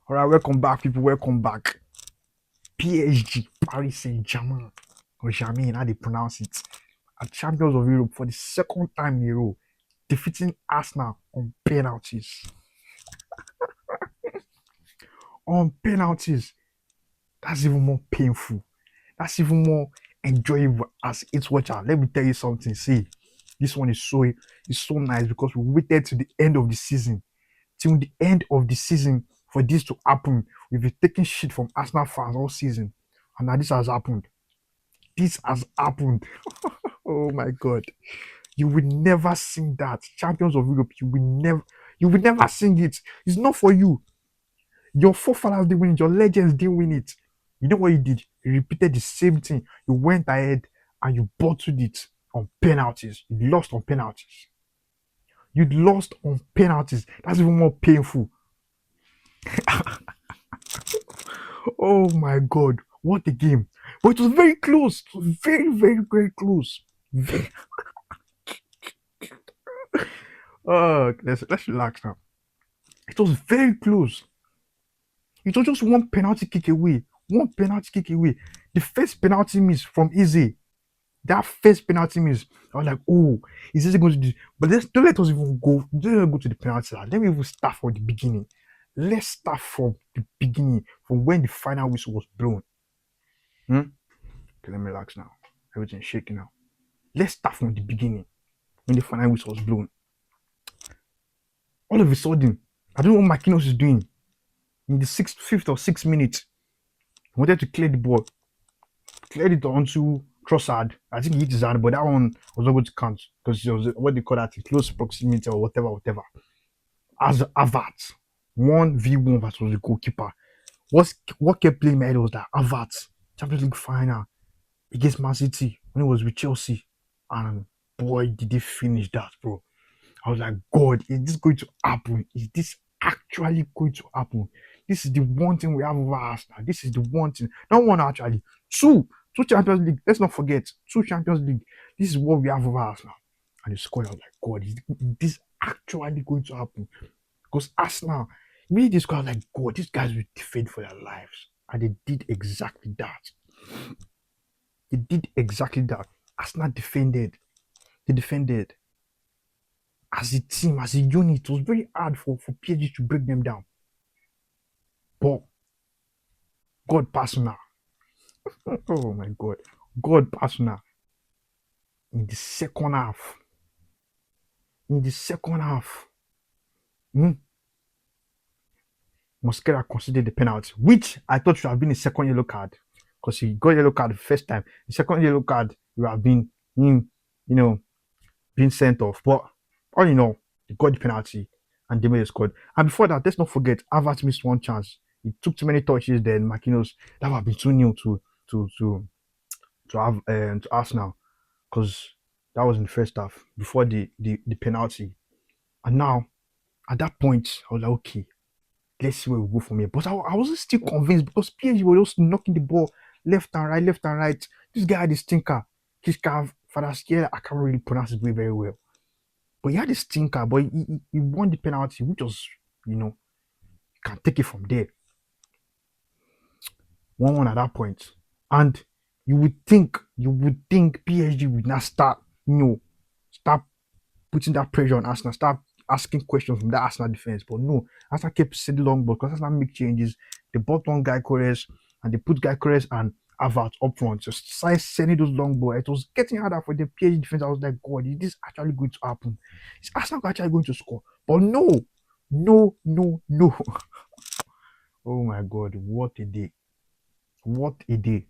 All right, welcome back, people. Welcome back. PSG, Paris Saint-Germain, or Germain, how they pronounce it, are champions of Europe for the second time in a row, defeating Arsenal on penalties. On penalties, that's even more painful. That's even more enjoyable as it's watcher. Let me tell you something. See, this one is so nice because we waited to the end of the season, till the end of the season for this to happen. We've been taking shit from Arsenal fans all season, and now this has happened. This has happened. Oh my god. You will never sing that. Champions of Europe, you will never sing it. It's not for you. Your forefathers didn't win it, your legends didn't win it. You know what you did? You repeated the same thing. You went ahead and you bottled it on penalties. You lost on penalties. You lost on penalties. That's even more painful. Oh my god. What a game. But it was very close. It was very, very, very close. Very, let's relax now. It was very close. It was just one penalty kick away. One penalty kick away. The first penalty miss from Eze. That first penalty miss. I was like, oh, is Eze going to do? But don't let us even go. Don't go to the penalty. Let me even start from the beginning. Let's start from the beginning, from when the final whistle was blown. Okay, let me relax now. Everything's shaking now. Let's start from the beginning, when the final whistle was blown. All of a sudden, I don't know what Marquinhos is doing. In the fifth or sixth minute, he wanted to clear the ball. Cleared it onto Trossard. I think he hit his hand, but that one was not going to count because it was what they call that, close proximity or whatever. As Havertz, 1v1 versus the goalkeeper. What kept playing my head was that Havertz, Champions League final against Man City when it was with Chelsea. And boy, did he finish that, bro. I was like, God, is this going to happen? Is this actually going to happen? This is the one thing we have over Arsenal. This is the one thing. Not one actually. Two Champions League. Let's not forget. Two Champions League. This is what we have over Arsenal. And the score, I was like, God, is this actually going to happen? Because Arsenal, me, this score, I was like, God, these guys will defend for their lives. And they did exactly that. They did exactly that. Arsenal defended. They defended. As a team, as a unit, it was very hard for PSG to break them down. But God personal. Oh my God. God personal. In the second half. Mosquera considered the penalty, which I thought should have been a second yellow card. Because he got yellow card the first time. The second yellow card would have been him, being sent off. But all in all, he got the penalty and Dembele scored. And before that, let's not forget, Havertz missed one chance. He took too many touches. Then Marquinhos, that would have been 2-0 to Arsenal, because that was in the first half before the penalty. And now, at that point, I was like, okay, let's see where we go from here. But I wasn't still convinced because PSG were just knocking the ball left and right. This guy had a stinker. His car, Fadaskia, I can't really pronounce his way very well. But he had a stinker, but he won the penalty, which was, you can take it from there. 1-1 at that point. And you would think PSG would now start putting that pressure on Arsenal, start asking questions from the Arsenal defense. But no, Arsenal kept sitting long ball because Arsenal make changes. They bought one guy Corres and they put Guy Corres and Havertz up front. So started sending those long balls. It was getting harder for the PSG defense. I was like, God, is this actually going to happen? Is Arsenal actually going to score? But no. Oh my God, what a day. What a day.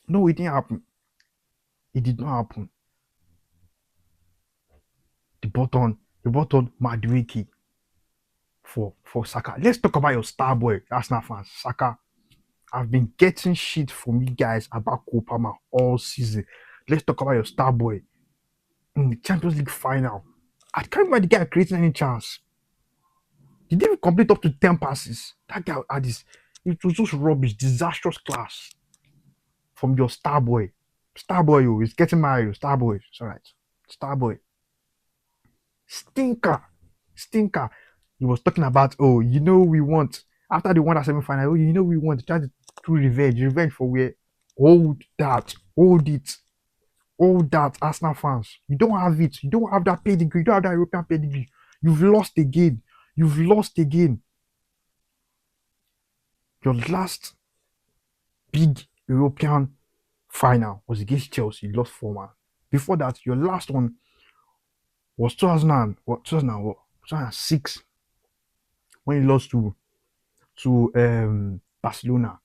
No, it didn't happen. It did not happen. They bought on Madueke for Saka. Let's talk about your star boy, Arsenal fans. Saka. I've been getting shit from you guys about Kopama all season. Let's talk about your star boy in the Champions League final. I can't remember the guy creating any chance. He didn't even complete up to 10 passes. That guy had this. It was just rubbish, disastrous class from your star boy. Star boy, he's getting married. Star boy, it's all right. Star boy. Stinker. He was talking about, we want After they won that semi-final, we want to try to do revenge. Revenge for where? Hold that. Hold it. Hold that, Arsenal fans. You don't have it. You don't have that pedigree. You don't have that European pedigree. You've lost again. You've lost again. Your last big European final was against Chelsea. You lost 4-1. Before that, your last one was 2006 when you lost to Barcelona.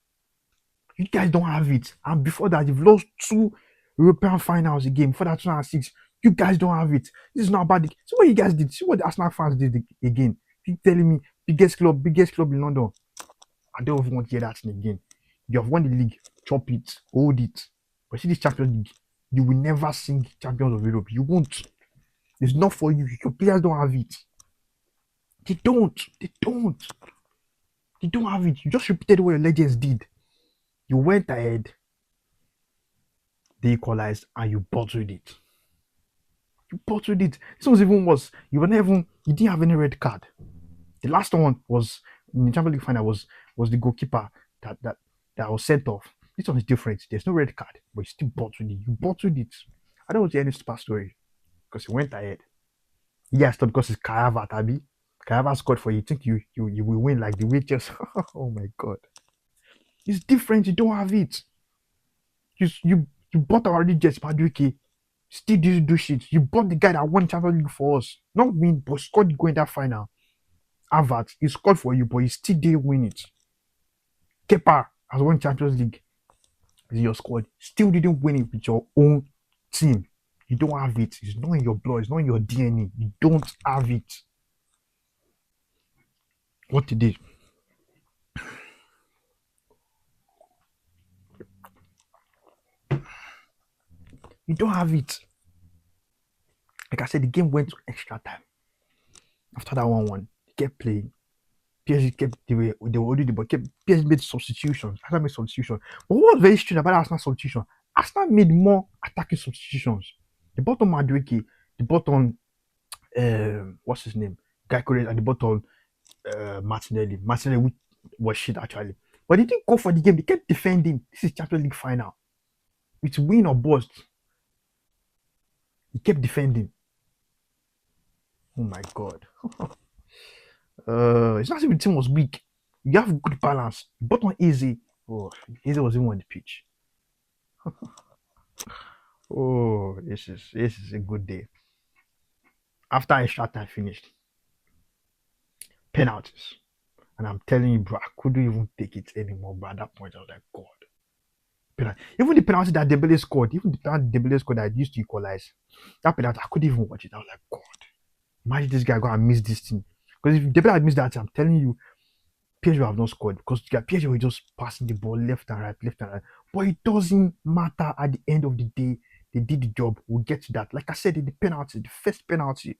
You guys don't have it. And before that, you've lost 2 European finals again. Before that, 2006, you guys don't have it. This is not about the. See what you guys did. See what the Arsenal fans did again. You telling me biggest club in London. I don't even want to hear that thing again. You have won the league, chop it, hold it. But see this Champions League, you will never sing Champions of Europe. You won't. It's not for you. Your players don't have it. They don't. They don't. They don't have it. You just repeated what your legends did. You went ahead, they equalized, and you bottled it. You bottled it. This was even worse. You didn't have any red card. The last one was in the Champions League final was the goalkeeper that was sent off. This one is different. There's no red card, but you still bottled it. You bottled it. I don't want to hear any super story because you went ahead. Yes, not because it's Kayava, Tabi. Kayava scored for you. You think you will win like the witches? Oh my god. It's different. You don't have it. You bought our Jets Madueke. Still didn't do shit. You bought the guy that won Champions League for us. Not win, but scored going that final. Havertz, he scored for you, but he still didn't win it. Kepa has won Champions League in your squad. Still didn't win it with your own team. You don't have it. It's not in your blood. It's not in your DNA. You don't have it. What you did? You don't have it. Like I said, the game went to extra time. After that 1-1, they kept playing. PSG kept they were already but kept PSG made substitutions. Arsenal made substitutions. But what was very strange about Arsenal substitution? Arsenal made more attacking substitutions. They brought on Madueke, they brought on what's his name? Guy Correa, and they brought on Martinelli. Martinelli was shit actually. But they didn't go for the game, they kept defending. This is Champions League final. It's win or bust. He kept defending. Oh my god. It's not as if the team was weak. You have good balance. But on Eze, Eze was even on the pitch. Oh, this is a good day. After extra time finished, penalties, and I'm telling you, bro, I couldn't even take it anymore. Bro, at that point, I was like, God. Penalty. Even the penalty that Dembele scored, that used to equalize, that penalty, I couldn't even watch it. I was like, God, imagine this guy gonna miss this thing. Because if Dembele had missed that, I'm telling you, PSG would have not scored because PSG were just passing the ball left and right. But it doesn't matter at the end of the day. They did the job. We'll get to that. Like I said, the penalty, the first penalty.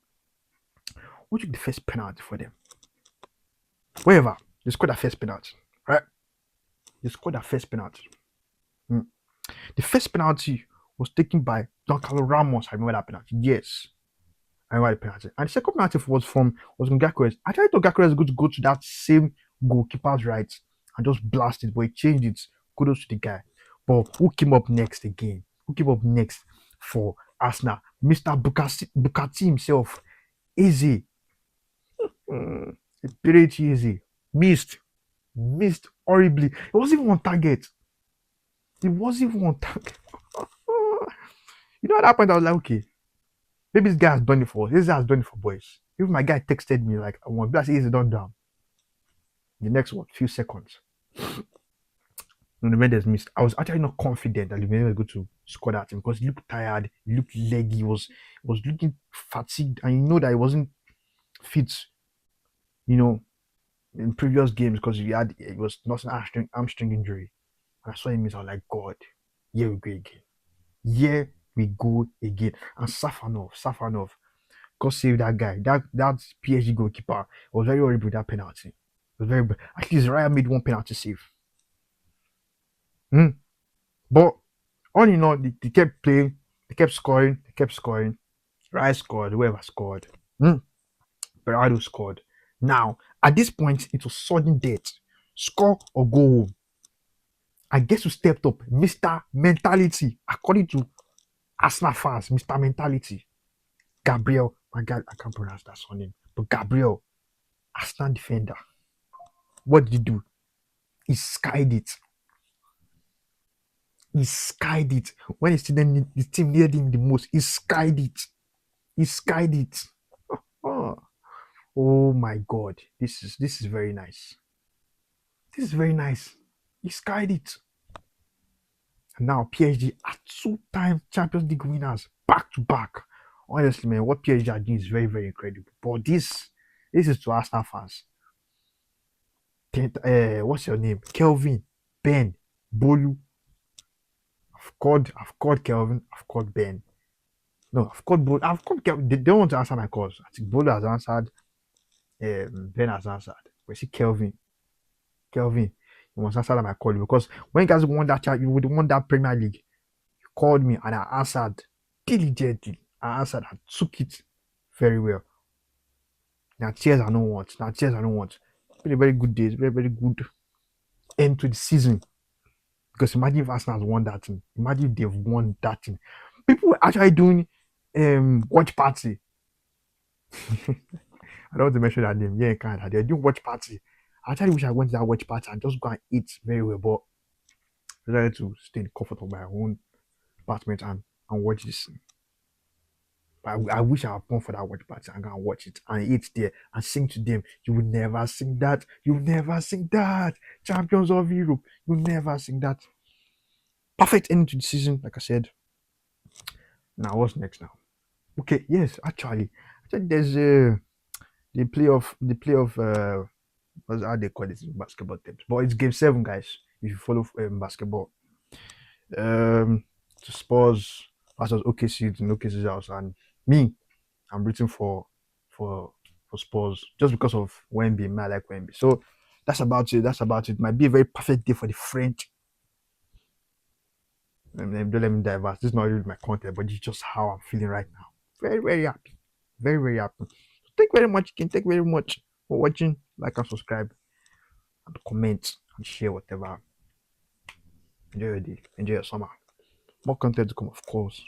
Who took the first penalty for them? Whatever. They scored that first penalty. Right? They scored that first penalty. The first penalty was taken by Don Carlos Ramos. I remember that penalty. Yes. I remember the penalty. And the second penalty was from Gabriel. I tried to Gabriel is going to go to that same goalkeeper's right and just blast it, but he changed it. Kudos to the guy. But who came up next again? Who came up next for Arsenal? Mr. Bukati himself. Eze. Pirate Eze. Missed horribly. It wasn't even on target. You know, at that point, I was like, okay, maybe this guy has done it for us. This guy has done it for boys. Even my guy texted me, like, I want to say, Eze done down. The next few seconds. When the Mendes missed, I was actually not confident that Mendes was going to score that team because he looked tired, he looked leggy, he was looking fatigued, and you know that he wasn't fit, in previous games because it was not an hamstring injury. And I saw him miss, I was like, God, here we go again. Here we go again. And Safanov, God save that guy. That PSG goalkeeper was very horrible with that penalty. It was very bad. At least Raya made one penalty save. But all in all, they kept playing, they kept scoring. Raya scored, whoever scored. Berardo scored. Now, at this point, it was sudden death. Score or go home. And guess who stepped up? Mr. Mentality. According to Arsenal fans, Mr. Mentality. Gabriel. My God, I can't pronounce that surname. But Gabriel, Arsenal defender. What did he do? He skied it. He skied it. When the team needed him the most, he skied it. He skied it. Oh, oh my God. This is very nice. This is very nice. He skied it. And now PSG are 2-time Champions League winners back to back. Honestly, man, what PSG are doing is very, very incredible. But this is to Arsenal fans. What's your name? Kelvin, Ben, Bolu. I've called Kelvin. I've called Ben. No, I've called Bolu. I've called Kelvin. They don't want to answer my calls. I think Bolu has answered. Ben has answered. We see Kelvin. Kelvin, you must answer my call because when you guys won that chat, you would want that Premier League. You called me and I answered diligently. I answered. I took it very well. Now cheers I don't want. Now cheers I don't want. Very, very good days. Very, very good end to the season. Because imagine if Arsenal has won that thing. Imagine if they've won that thing. People were actually doing watch party. I don't want to mention that name. Yeah, Canada. They're doing watch party. I actually wish I went to that watch party and just go and eat very well, but I decided to stay in the comfort of my own apartment and watch this. But I wish I had gone for that watch party and go and watch it and eat there and sing to them. You will never sing that. You will never sing that. Champions of Europe. You will never sing that. Perfect ending to the season, like I said. Now, what's next now? Okay, yes, actually there's the playoff, what's how they call it in basketball terms, but it's game 7, guys. If you follow basketball, Spurs versus OKC in OKC's house, and me, I'm rooting for Spurs just because of Wemby. I like Wemby, so that's about it. That's about it. Might be a very perfect day for the French. Don't let me divert. This is not really my content, but it's just how I'm feeling right now. Very, very happy. Very, very happy. Thank you very much, Ken. Thank you very much for watching. Like and subscribe, and comment and share whatever. Enjoy your day. Enjoy your summer. More content to come, of course.